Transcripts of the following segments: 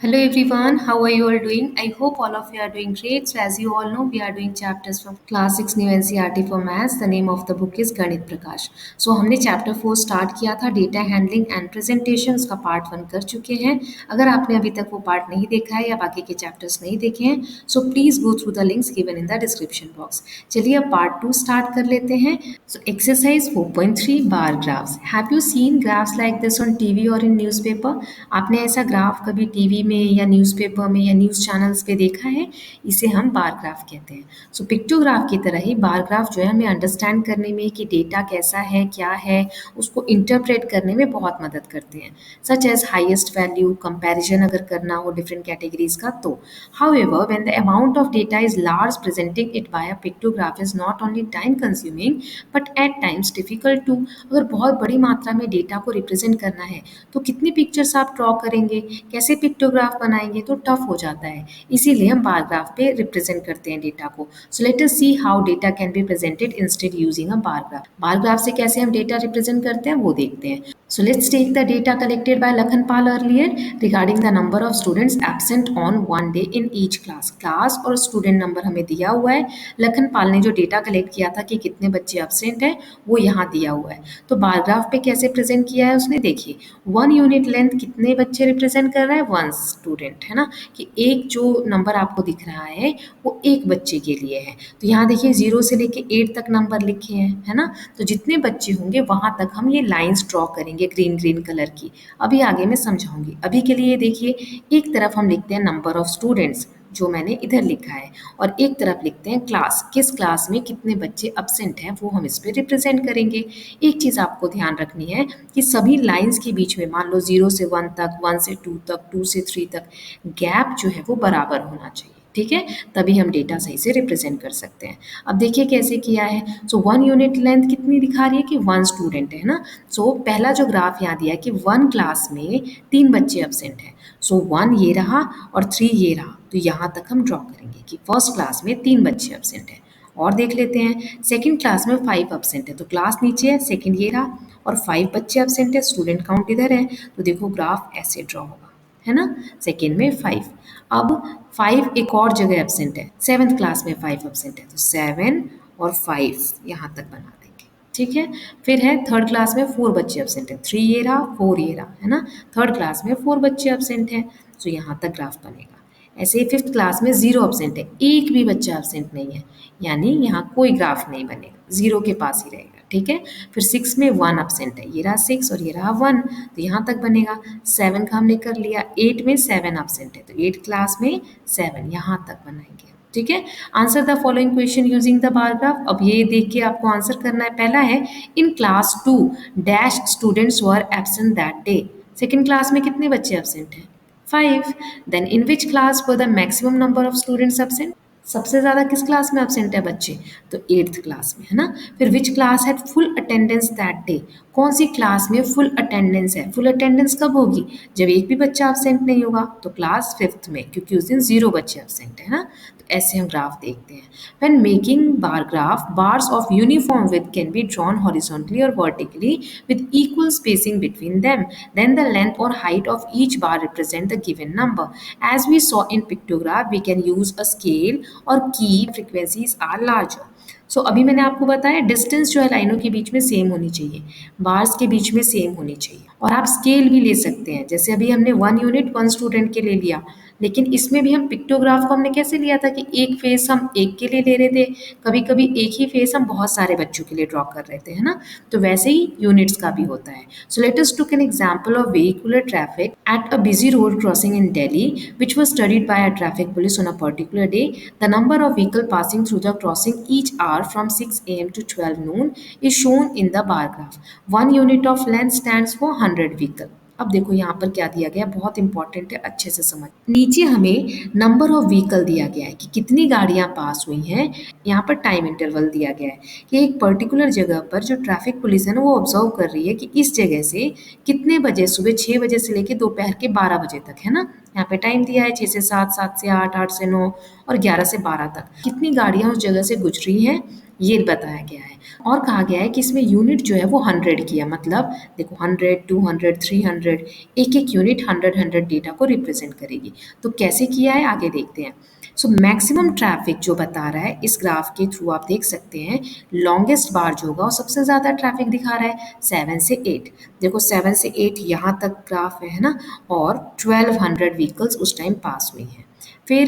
Hello everyone, how are you all doing? I hope all of you are doing great. So as you all know, we are doing chapters from Class 6 New NCERT for Maths. The name of the book is Ganit Prakash. So हमने chapter 4 start किया था data handling and presentation उसका part 1 कर चुके हैं. अगर आपने अभी तक वो पार्ट नहीं देखा है या बाकी के चैप्टर्स नहीं देखे हैं so please go through the links given in the description box. चलिए अब पार्ट 2 स्टार्ट कर लेते हैं. So exercise 4.3 bar graphs. Have you seen graphs like this on TV or in newspaper? आपने ऐसा ग्राफ कभी टीवी में या न्यूज़पेपर में या न्यूज़ चैनल्स पे देखा है? इसे हम बार ग्राफ कहते हैं. सो पिक्टोग्राफ की तरह ही बार ग्राफ जो है हमें अंडरस्टैंड करने में कि डेटा कैसा है, क्या है, उसको इंटरप्रेट करने में बहुत मदद करते हैं. Such as highest value, comparison अगर करना हो डिफरेंट कैटेगरीज का तो. However, when the amount of data is large, presenting it by a pictograph is not only time consuming but at times difficult to. अगर बहुत बड़ी मात्रा में डेटा को रिप्रेजेंट करना है तो कितनी पिक्चर्स आप ड्रॉ करेंगे, कैसे पिक्टोग्राफ बनाएंगे, तो टफ हो जाता है. इसीलिए हम बार ग्राफ पे रिप्रेजेंट करते हैं डेटा को. So let us see how data can be presented instead using a bar graph. Bar graph से कैसे हम डेटा रिप्रेजेंट करते हैं वो देखते हैं. So let's take the data collected by Lakhanpal earlier regarding the number of students absent on one day in each class. Class और student number हमें दिया हुआ है. लखनपाल ने जो डेटा कलेक्ट किया था कि कितने बच्चे absent हैं वो यहाँ दिया हुआ है. तो बार ग्राफ पे कैसे प्रेजेंट किया है उसने, देखिए 1 यूनिट लेंथ कितने बच्चे रिप्रेजेंट कर रहा है, 1 स्टूडेंट है ना, कि एक जो नंबर आपको दिख रहा है वो एक बच्चे के लिए है. तो यहाँ देखिए 0 से लेके 8 तक नंबर लिखे हैं, है ना. तो जितने बच्चे होंगे वहाँ तक हम ये लाइंस ड्रॉ करेंगे ग्रीन ग्रीन कलर की. अभी आगे मैं समझाऊंगी. अभी के लिए देखिए एक तरफ हम लिखते हैं नंबर ऑफ स्टूडेंट्स जो मैंने इधर लिखा है और एक तरफ लिखते हैं क्लास, किस क्लास में कितने बच्चे अब्सेंट हैं वो हम इस पे रिप्रेजेंट करेंगे. एक चीज़ आपको ध्यान रखनी है कि सभी लाइंस के बीच में मान लो 0 से 1 तक, 1 से 2 तक, 2 से 3 तक गैप जो है वो बराबर होना चाहिए. ठीक है, तभी हम डेटा सही से रिप्रेजेंट कर सकते हैं. अब देखिए कैसे किया है. सो 1 यूनिट लेंथ कितनी दिखा रही है कि 1 स्टूडेंट है ना. सो पहला जो ग्राफ यहाँ दिया है कि 1 क्लास में 3 बच्चे अब्सेंट हैं. सो 1 ये रहा और 3 ये रहा. तो यहाँ तक हम ड्रॉ करेंगे कि फर्स्ट क्लास में 3 बच्चे अब्सेंट हैं. और देख लेते हैं सेकेंड क्लास में 5 अब्सेंट है. तो क्लास नीचे है, सेकेंड ये रहा और 5 बच्चे अब्सेंट है, स्टूडेंट काउंट इधर है. तो देखो ग्राफ ऐसे ड्रॉ होगा, है ना. सेकेंड में 5. अब 5 एक और जगह एब्सेंट है, 7th क्लास में 5 एब्सेंट है. तो 7 और 5 यहाँ तक बना देंगे. ठीक है. फिर है थर्ड क्लास में 4 बच्चे एब्सेंट है. 3 ये रहा, 4 ये रहा, है ना. थर्ड क्लास में 4 बच्चे एब्सेंट हैं. तो यहाँ तक ग्राफ बनेगा. ऐसे ही 5th क्लास में 0 एब्सेंट है, एक भी बच्चा एब्सेंट नहीं है, यानी यहाँ कोई ग्राफ नहीं बनेगा, 0 के पास ही रहेगा. ठीक है. फिर 6 में 1 एब्सेंट है, ये रहा 6 और ये रहा 1. तो यहाँ तक बनेगा. 7 का हमने कर लिया. 8 में 7 एब्सेंट है, तो 8 क्लास में 7 यहाँ तक बनाएंगे. ठीक है. Answer the following question using the bar graph. अब ये देख के आपको आंसर करना है. पहला है in class 2 dash students were absent that day. Second class में कितने बच्चे एब्सेंट हैं, 5. Then in which class were the maximum number of students absent. सबसे ज़्यादा किस क्लास में एब्सेंट है बच्चे, तो 8th क्लास में, है ना. फिर विच क्लास है फुल अटेंडेंस दैट डे. कौन सी क्लास में फुल अटेंडेंस है. फुल अटेंडेंस कब होगी, जब एक भी बच्चा एब्सेंट नहीं होगा. तो क्लास 5th में, क्योंकि उस दिन 0 बच्चे एब्सेंट है ना. तो ऐसे हम ग्राफ देखते हैं. When making bar graph, bars of uniform width can be drawn horizontally और vertically with equal spacing between them. Then the length और height of each bar represent the given number. As we saw in pictograph we can use a scale और की frequencies are larger. सो अभी मैंने आपको बताया distance जो है लाइनों के बीच में सेम होनी चाहिए, बार्स के बीच में सेम होनी चाहिए. और आप स्केल भी ले सकते हैं, जैसे अभी हमने 1 यूनिट 1 स्टूडेंट के लिए लिया, लेकिन इसमें भी हम पिक्टोग्राफ को हमने कैसे लिया था कि एक फेस हम एक के लिए ले रहे थे, कभी कभी एक ही फेस हम बहुत सारे बच्चों के लिए ड्रॉ कर रहे थे, है ना. तो वैसे ही यूनिट्स का भी होता है. So let us took an example of vehicular traffic at a busy road crossing in Delhi, which was studied by a traffic police on a particular day. The number of vehicle passing through the crossing each hour from 6 a.m. to 12 noon is shown in the bar graph. 1 unit of length stands for 100 vehicle. अब देखो यहाँ पर क्या दिया गया, बहुत important है, अच्छे से समझ. नीचे हमें नंबर ऑफ व्हीकल दिया गया है कि कितनी गाड़ियाँ पास हुई हैं. यहाँ पर टाइम इंटरवल दिया गया है कि एक पर्टिकुलर जगह पर जो ट्रैफिक पुलिस है ना वो ऑब्जर्व कर रही है कि इस जगह से कितने बजे, सुबह 6 बजे से लेकर दोपहर के 12 बजे तक, है ना. यहाँ पे टाइम दिया है 6 से 7, 7 से 8, 8 से 9 और 11 से 12 तक कितनी गाड़ियाँ उस जगह से गुजरी हैं ये बताया गया है। और कहा गया है कि इसमें यूनिट जो है वो 100 की है, मतलब देखो 100, 200, 300, एक एक यूनिट 100 डेटा को रिप्रेजेंट करेगी। तो कैसे किया है आगे देखते हैं। सो मैक्सिमम ट्रैफिक जो बता रहा है इस ग्राफ के थ्रू आप देख सकते हैं, लॉन्गेस्ट बार जो होगा वो सबसे ज़्यादा ट्रैफिक दिखा रहा है 7 से 8। देखो 7 से 8 यहाँ तक ग्राफ है ना, और 1200 व्हीकल्स उस टाइम पास हुई हैं। फिर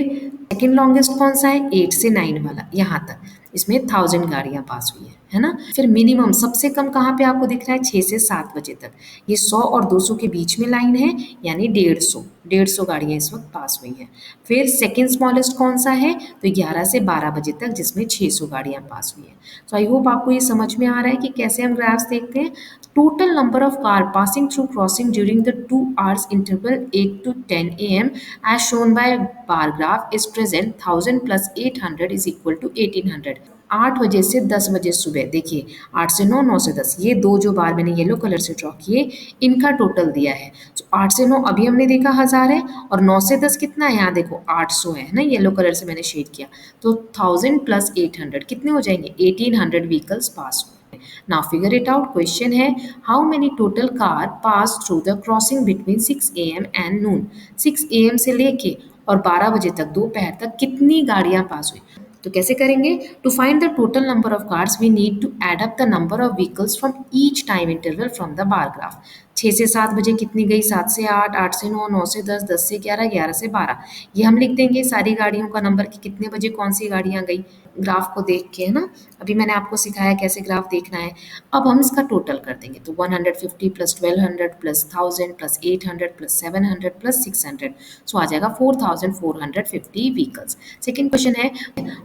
सेकेंड लॉन्गेस्ट कौन सा है, 8 से 9 वाला, यहाँ तक इसमें 1000 गाड़ियाँ पास हुई है ना। फिर मिनिमम सबसे कम कहाँ पे आपको दिख रहा है, 6 से 7 बजे तक। ये 100 और 200 के बीच में लाइन है, यानी 150 गाड़ियाँ इस वक्त पास हुई हैं। फिर सेकेंड स्मॉलेस्ट कौन सा है, तो 11 से 12 बजे तक, जिसमें 600 गाड़ियाँ पास हुई हैं। तो आई होप आपको ये समझ में आ रहा है कि कैसे हम ग्राफ्स देखते हैं। Total number of car passing through crossing during the 2 hours interval 8 to 10 a.m. as shown by bar graph is present 1000 plus 800 is equal to 1800। 8 बजे से 10 बजे सुबह, देखिए 8 से 9, 9 से 10, ये दो जो बार मैंने येलो कलर से ड्रॉ किए इनका टोटल दिया है। तो 8 से 9 अभी हमने देखा 1000 है, और 9 से 10 कितना है, यहाँ देखो 800 है ना, येलो कलर से मैंने शेड किया। तो 1000 प्लस 800 कितने हो जाएंगे, 1800 व्हीकल्स पास हुए। Now figure it out। Question है how many total car pass through the crossing between 6 AM and noon. 6 AM से लेके और 12 बजे तक, दोपहर तक कितनी गाड़ियां पास हुई। तो कैसे करेंगे, to find the total number of cars we need to add up the number of vehicles from each time interval from the bar graph. 6 से 7 बजे कितनी गई, 7 से 8, 8 से 9, 9 से 10, 10 से 11, 11 से 12। ये हम लिख देंगे सारी गाड़ियों का नंबर कि कितने बजे कौन सी गाड़ियां गई, ग्राफ को देख के, है ना। अभी मैंने आपको सिखाया कैसे ग्राफ देखना है। अब हम इसका टोटल कर देंगे, तो 150 plus 1200 plus 1000 plus 800 plus 700 plus 600, so आ जाएगा 4450 व्हीकल्स। सेकेंड क्वेश्चन है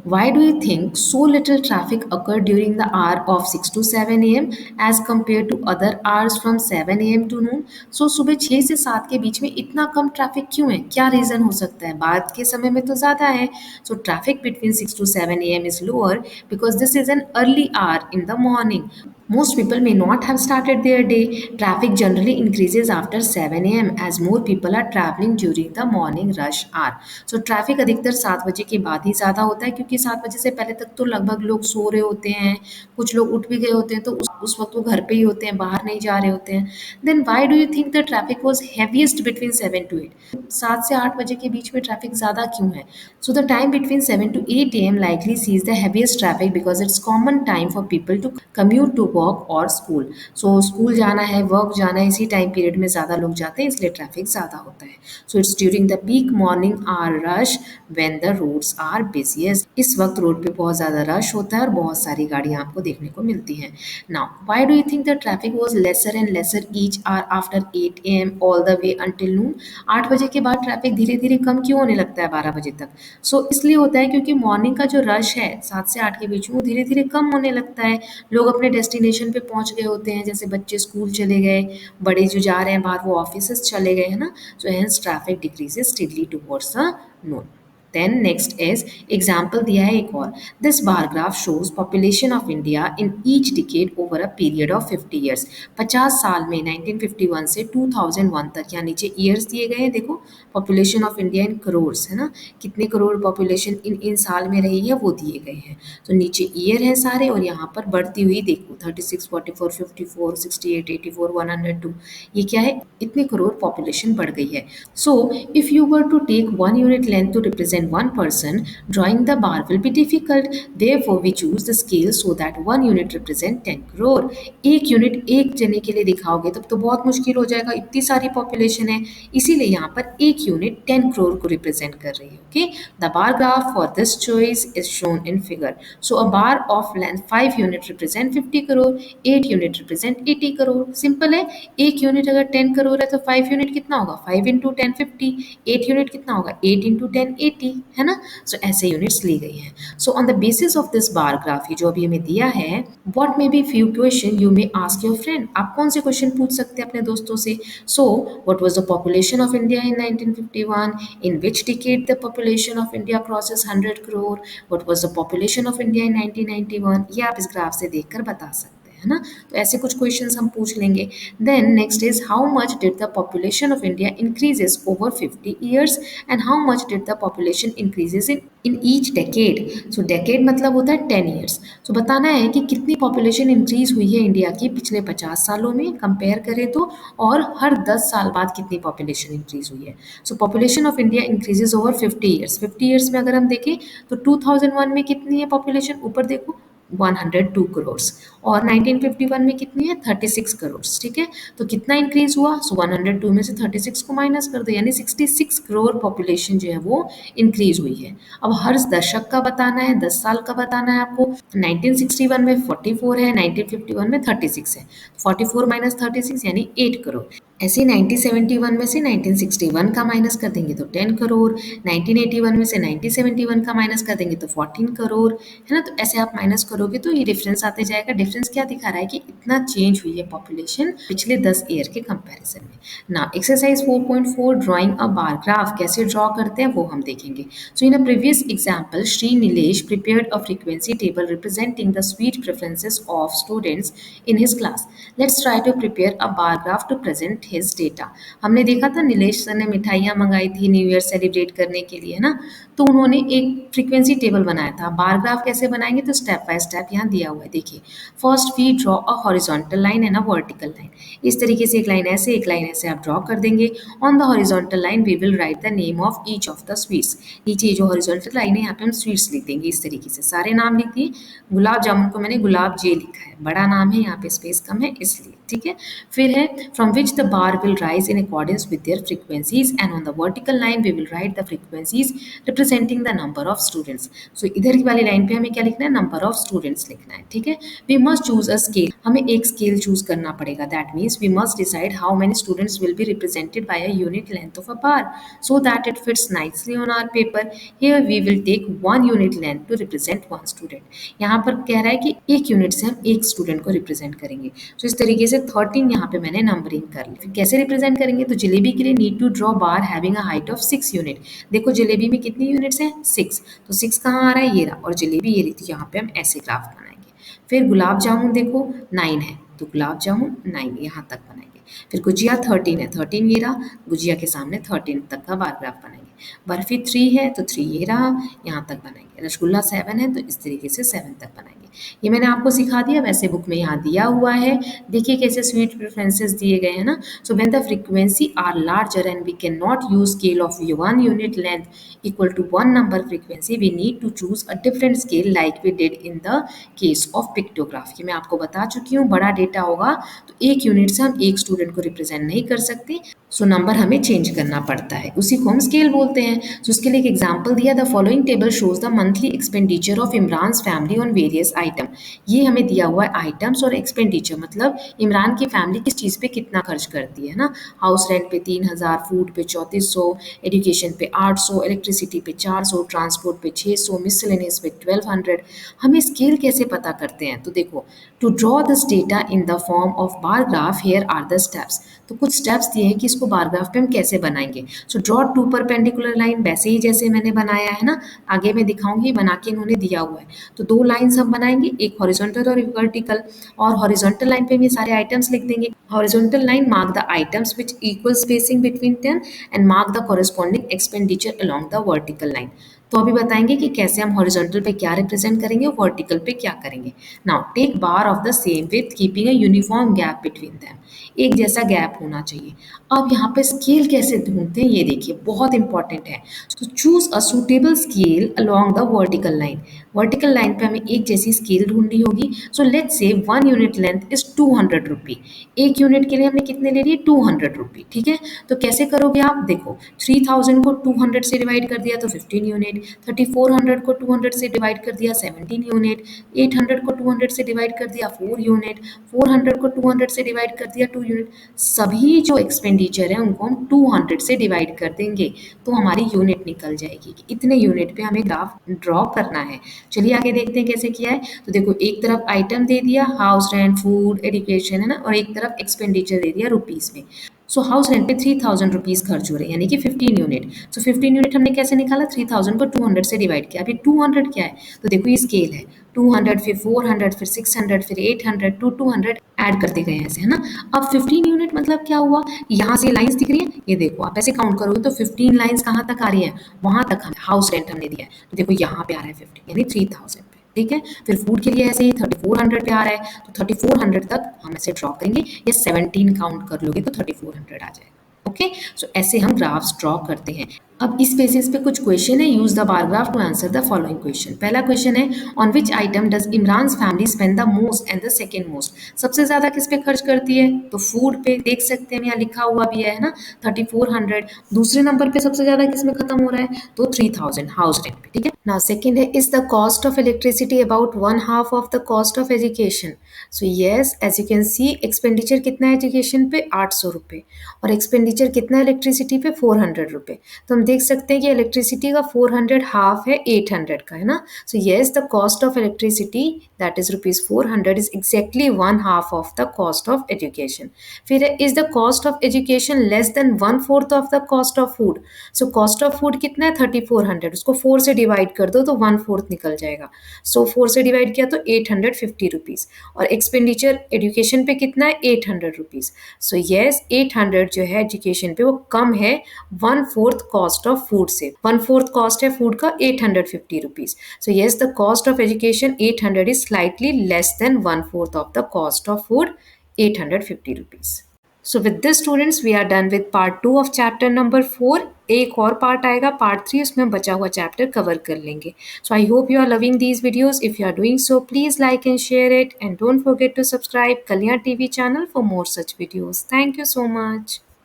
why do you think so little traffic occur during the hour of 6 to 7 AM as compare to other hours from 7 AM to noon. So सुबह 6 से 7 के बीच में इतना कम traffic क्यों है, क्या रीजन हो सकता है, बाद के समय में तो ज्यादा है। So traffic between 6 to 7 AM is lower because this is an early hour in the morning. Most people may not have started their day. Traffic generally increases after 7 AM as more people are traveling during the morning rush hour. So traffic अधिकतर 7 बजे के बाद ही ज़्यादा होता है, क्योंकि 7 बजे से पहले तक तो लगभग लोग सो रहे होते हैं, कुछ लोग उठ भी गए होते हैं, तो उस वक्त वो घर पे ही होते हैं, बाहर नहीं जा रहे होते हैं। Then why do you think the traffic was heaviest between 7 to 8? 7 से 8 बजे के बीच में ट्रैफिक ज़्यादा क्यों है? So the time between 7 to 8 AM likely sees the heaviest traffic because it's common time for people to commute to work or school. So school जाना है, work जाना है, इसी टाइम पीरियड में ज़्यादा लोग जाते हैं, इसलिए ट्रैफिक ज़्यादा होता है। So it's during the peak morning hour rush when the roads are busiest. इस वक्त रोड पे बहुत ज़्यादा रश होता है और बहुत सारी गाड़ियाँ आपको देखने को मिलती हैं। Now, why do you think the traffic was lesser and lesser each hour after 8 AM all the way until noon? 8 बजे के बाद ट्रैफिक धीरे धीरे कम क्यों होने लगता है 12 बजे तक? सो इसलिए होता है क्योंकि मॉर्निंग का जो रश है 7 से 8 के बीच में, वो धीरे धीरे कम होने लगता है। लोग अपने डेस्टिनेशन पे पहुंच गए होते हैं, जैसे बच्चे स्कूल चले गए, बड़े जो जा रहे हैं बाहर वो ऑफिस चले गए, है ना। So hence traffic decreases steadily towards the noon. Then next is example दिया है एक और। This bar graph shows population of India in each decade over a period of 50 years. 50 साल में 1951 से 2001 तक, यहाँ नीचे ईयर्स दिए गए हैं, देखो पॉपुलेशन ऑफ इंडिया इन करोर्स, है ना, कितने करोड़ पॉपुलेशन इन साल में रही है वो दिए गए हैं। तो नीचे ईयर है सारे, और यहाँ पर बढ़ती हुई देखो 36, 44, 54, 68, 84, 102, ये क्या है, इतने करोड़ पॉपुलेशन बढ़ गई है। So if you were to take 1 unit length to represent one person, drawing the bar will be difficult. Therefore, we choose the scale so that 1 unit represent 10 crore. एक यूनिट एक जने के लिए दिखाओगे तब तो बहुत मुश्किल हो जाएगा, इतनी सारी पॉपुलेशन है, इसीलिए यहाँ पर एक यूनिट 10 करोड़ को रिप्रेजेंट कर रही है। Okay, the bar graph for this choice is shown in figure. So a bar of length 5 unit represent 50 crore, 8 unit represent 80 crore. Simple है, एक यूनिट अगर 10 करोड़ है तो 5 यूनिट कितना होगा, 5 इंटू 10 50, 8 यूनिट कितना होगा, 8 इंटू 10 80, है ना। सो ऐसे यूनिट्स ली गई हैं। So on the basis of this bar graph, ये जो अभी हमें दिया है, what may be few question you may ask your friend. आप कौन से क्वेश्चन पूछ सकते हैं अपने दोस्तों से। So what was the population of India in 1951, in which decade the population of India crosses 100 crore, what was the population of India इन 1991, ये आप इस ग्राफ से देखकर बता सकते हैं। है ना। तो ऐसे कुछ क्वेश्चंस हम पूछ लेंगे। Then next is how much did the population of India increases over 50 years and how much did the population increases in each decade. So decade मतलब होता है 10 years। सो बताना है कि कितनी पॉपुलेशन इंक्रीज हुई है इंडिया की पिछले 50 सालों में कंपेयर करें तो, और हर 10 साल बाद कितनी पॉपुलेशन इंक्रीज हुई है। सो population of India increases over 50 years। 50 years में अगर हम देखें तो 2001 में कितनी है पॉपुलेशन, ऊपर देखो 102 करोड़, और 1951 में कितनी है 36 करोड़। ठीक है, तो कितना इंक्रीज हुआ, सो 102 में से 36 को माइनस कर दो, यानी 66 करोड़ पॉपुलेशन जो है वो इंक्रीज हुई है। अब हर दशक का बताना है, 10 साल का बताना है आपको। 1961 में 44 है, 1951 में 36 है, 44 माइनस 36 यानी 8 करोड़। ऐसे 1971 में से 1961 का माइनस कर देंगे तो 10 करोड़, 1981 में से 1971 का माइनस कर देंगे तो 14 करोड़, है ना। तो ऐसे आप माइनस करोगे तो ये डिफरेंस आते जाएगा। डिफरेंस क्या दिखा रहा है कि इतना चेंज हुई है पॉपुलेशन पिछले 10 ईयर के कंपैरिजन में। ना exercise 4.4 drawing a bar graph कैसे ड्रॉ करते हैं वो हम देखेंगे। So in a previous example Shri Nilesh prepared a frequency table representing the sweet preferences of students in his class. Let's try to prepare a bar graph to present his data. हमने देखा था Nilesh sir ने मिठाइयाँ मंगाई थी न्यू ईयर सेलिब्रेट करने के लिए, है ना। तो उन्होंने एक फ्रीक्वेंसी टेबल बनाया था। बार ग्राफ कैसे बनाएंगे, तो स्टेप बाय स्टेप यहाँ दिया हुआ है, देखिए। First we draw a horizontal line and a vertical line. इस तरीके से एक लाइन ऐसे, एक लाइन ऐसे आप ड्रॉ कर देंगे। On the horizontal line we will write the name of each of the sweets. नीचे जो हॉरिजॉन्टल लाइन है यहाँ पे हम स्वीट्स लिख देंगे, इस तरीके से सारे नाम लिख दिए। गुलाब जामुन को मैंने गुलाब जे लिखा है, बड़ा नाम है, यहाँ पे स्पेस कम है इसलिए, ठीक है। फिर है from which the bar will rise in accordance with their frequencies and on the vertical line we will write the frequencies representing the number of students. So इधर की वाली लाइन पे हमें क्या लिखना है, नंबर ऑफ स्टूडेंट्स लिखना है, ठीक है। We must choose a scale, हमें एक स्केल चूज करना पड़ेगा। That means we must decide how many students will be represented by a unit length of a bar so that it fits nicely on our paper. Here we will take 1 unit length to represent 1 student। यहाँ पर कह रहा है कि एक unit से हम एक स्टूडेंट को रिप्रेजेंट करेंगे। तो इस तरीके से 13 यहाँ पे मैंने नंबरिंग कर ली। फिर कैसे रिप्रेजेंट करेंगे, तो जलेबी के लिए need to draw bar having a height of 6 unit. देखो जलेबी में कितनी यूनिट्स हैं, 6। तो 6 कहाँ आ रहा है, ये रहा, और जलेबी ये रही, तो यहाँ पे हम ऐसे ग्राफ बनाएंगे। फिर गुलाब जामुन देखो 9 है, तो गुलाब जामुन 9 यहाँ तक बनाएंगे। फिर गुजिया 13 है, 13 ये रहा, गुजिया के सामने 13 तक का बार ग्राफ बनाएंगे। बर्फी 3 है तो 3 ये रहा, यहाँ तक बनाएंगे। रसगुल्ला 7 है तो इस तरीके से 7 तक बनाएंगे। ये मैंने आपको सिखा दिया, वैसे बुक में यहाँ दिया हुआ है, देखिए कैसे स्वीट प्रेफरेंसेस दिए गए हैं ना। So when the frequency are larger and we can not use scale of 1 unit length equal to 1 number frequency, we need to choose a different scale like we did in the case of pictograph। ये मैं आपको बता चुकी हूँ, बड़ा data होगा तो एक यूनिट से हम एक स्टूडेंट को रिप्रेजेंट नहीं कर सकते, सो नंबर हमें चेंज करना पड़ता है, उसी को हम स्केल बोलते हैं। सो उसके लिए एक एग्जांपल दिया, the following table shows the monthly expenditure of Imran's family on various item. ये हमें दिया हुआ है आइटम्स, और एक्सपेंडिचर मतलब इमरान की फैमिली किस चीज़ पे कितना खर्च करती है ना। हाउस रेंट पे 3000, फूड पे 3400, एजुकेशन पे 800, इलेक्ट्रिसिटी पे 400, ट्रांसपोर्ट पे 600, मिसलेनियस पे 1200। हम स्केल कैसे पता करते हैं, तो देखो to draw this data in the form of bar graph here are the steps. तो कुछ स्टेप्स दिए हैं कि इसको बार ग्राफ पे हम कैसे बनाएंगे। सो ड्रॉ 2 परपेंडिकुलर लाइन, वैसे ही जैसे मैंने बनाया है ना, आगे मैं दिखाऊंगी, बना के इन्होंने दिया हुआ है। तो 2 लाइन्स हम बनाएंगे, एक हॉरिजॉन्टल और एक वर्टिकल, और हॉरिजॉन्टल लाइन पे हम ये सारे आइटम्स लिख देंगे। Horizontal line mark the items which equal spacing between them and mark the corresponding expenditure along the vertical line. तो अभी बताएंगे कि कैसे हम हॉरिजॉन्टल पे क्या रिप्रेजेंट करेंगे और वर्टिकल पे क्या करेंगे। Now take bar of the same with keeping a uniform gap between them, एक जैसा गैप होना चाहिए। अब यहाँ पे स्केल कैसे ढूंढते हैं, ये देखिए बहुत इंपॉर्टेंट है। तो choose a suitable scale along the vertical line. Vertical line पे हमें एक जैसी स्केल ढूंढनी होगी। So let's say 1 unit length is 200 रुपी। एक यूनिट के लिए हमने कितने ले लिए, 200 रुपी, ठीक है। तो कैसे करोगे आप, देखो 3000 को 200 से डिवाइड कर दिया तो 15 यूनिट, 3400 को 200 से डिवाइड कर दिया 17 यूनिट, 800 को 200 से डिवाइड कर दिया 4 यूनिट, 400 को 200 से डिवाइड कर दिया 2 यूनिट। सभी जो एक्सपेंडिचर है उनको हम 200 से डिवाइड कर देंगे तो हमारी यूनिट निकल जाएगी कि इतने यूनिट पे हमें ग्राफ ड्रॉ करना है। चलिए आगे देखते हैं कैसे किया है। तो देखो एक तरफ आइटम दे दिया, हाउस रेंट, फूड, एजुकेशन, है ना, और एक तरफ एक्सपेंडिचर दे दिया रुपीस में। सो हाउस रेंट पे 3000 रुपीज़ खर्च हो रहे हैं, यानी कि 15 यूनिट। सो 15 यूनिट हमने कैसे निकाला, 3000 को 200 से डिवाइड किया। अभी 200 क्या है, तो देखो ये स्केल है, 200 फिर 400 फिर 600 फिर 800 200 ऐड करते गए ऐसे, है ना। अब 15 यूनिट मतलब क्या हुआ, यहाँ से लाइंस दिख रही है, ये देखो आप ऐसे काउंट करोगे तो 15 लाइंस कहाँ तक आ रही है, वहां तक हमें हाउस रेंट हमने दिया है, तो देखो यहाँ पे आ रहा है 15 यानी 3000 पे, ठीक है। फिर फूड के लिए ऐसे ही 3400 पे आ रहा है, तो 3400 तक हम ऐसे ड्रॉ करेंगे, या 17 काउंट कर लोगे तो 3400 आ जाएगा। ओके, सो ऐसे हम ग्राफ्स ड्रॉ करते हैं। अब इस बेसिस पे कुछ क्वेश्चन है, use the bar graph to answer the following question. पहला क्वेश्चन है, on which item does Imran family spend the most and the second most. सबसे ज्यादा किस पे खर्च करती है, तो फूड पे, देख सकते हैं यहाँ लिखा हुआ भी है ना, 3400। दूसरे नंबर पे सबसे ज्यादा किस में खत्म हो रहा है, तो 3000 हाउस रेंट पे, ठीक है। नाउ सेकेंड है, is the cost of electricity about one half of the cost of education. So yes, as you can see expenditure कितना है एजुकेशन पे, 800 रुपये, और एक्सपेंडिचर कितना है इलेक्ट्रिसिटी पे, 400 रुपये। तो हम देख सकते हैं कि इलेक्ट्रिसिटी का 400 हाफ है 800 का, है ना। So yes, the cost of electricity that is ₹400 is exactly one half of the cost of education. फिर is the cost of education less than one fourth of the cost of food. So cost of food कितना है, 3400, उसको 4 से divide कर दो तो one fourth निकल जाएगा। सो 4 से डिवाइड किया तो 850 रुपीज़, और एक्सपेंडिचर एजुकेशन पे कितना है, 800 रुपीज़। सो येस, 800 जो है एजुकेशन पे वो कम है one fourth cost of food से। वन फोर्थ कॉस्ट है फूड का 850 rupees. So yes, the cost of education 800 is slightly less than one fourth of the cost of food, 850 rupees. So with this students we are done with part 2 of chapter number 4। एक और part आएगा part 3, उसमें बचा हुआ chapter cover कर लेंगे। So I hope you are loving these videos. If you are doing so please like and share it, and don't forget to subscribe Kalyan TV channel for more such videos. Thank you so much.